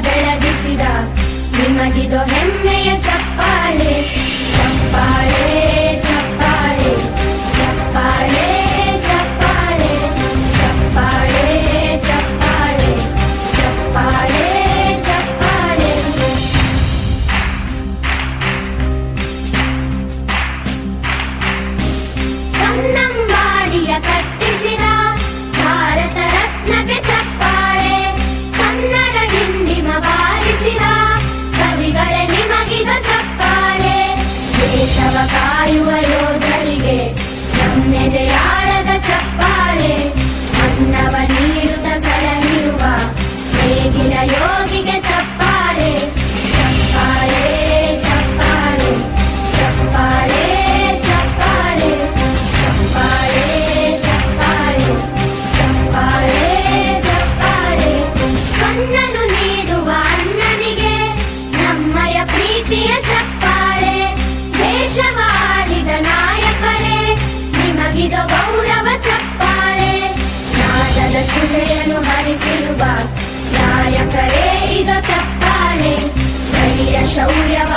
ಬೆಳಗಿಸಿದ ನಿಮಗಿದು ಹೆಮ್ಮೆಯ ಚಪ್ಪಾಳೆ. ಚಪ್ಪಾಳೆ ಚಪ್ಪಾಳೆ ಚಪ್ಪಾಳೆ ಚಪ್ಪಾಳೆ ಚಪ್ಪಾಳೆ ಚಪ್ಪಾಳೆ ಚಪ್ಪಾಳೆ ಚಪ್ಪಾಳೆ. ಕನ್ನಂಬಾಡಿಯ ಕಟ್ಟಿಸಿದ ಭಾರತ ರತ್ನಕ್ಕೆ ಚಪ್ಪಾಳೆ. ಕನ್ನಡ ಡಿಂಡಿಮ ಬಾರಿಸಿದ ಕವಿಗಳೇ ನಿಮಗಿದು ಚಪ್ಪಾಳೆ. ದೇಶವ ಕಾಯುವ ಯೋಧರಿಗೆ ನಮ್ಮೆದೆಯಾಳದ ಚಪ್ಪಾಳೆ. ಅನ್ನವ ನೀಡುತ್ತ ಸಲಹಿರುವ ನೇಗಿಲ ಯೋಗಿಗೆ ಚಪ್ಪಾಳೆ. ಚಪ್ಪಾಳೆ ಚಪ್ಪಾಳೆ ಚಪ್ಪಾಳೆ ಚಪ್ಪಾಳೆ ಚಪ್ಪಾಳೆ ಚಪ್ಪಾಳೆ ಚಪ್ಪಾಳೆ ಚಪ್ಪಾಳೆ. ಕಣ್ಣನು ನೀಡುವ ಅಣ್ಣನಿಗೆ ನಮ್ಮಯ ಪ್ರೀತಿಯ ಚಪ್ಪಾಳೆ. ದೇಶವಾಡಿದ ನಾಯಕರೇ ನಿಮಗಿದು ಗೌರವ ಚಪ್ಪಾಳೆ. ನಾದದ ಸುಧೆಯನ್ನು ಹರಿಸಿರುವ ನಾಯಕರೇ ಇದು ಚಪ್ಪಾಳೆ. ಧೈರ್ಯ ಶೌರ್ಯವ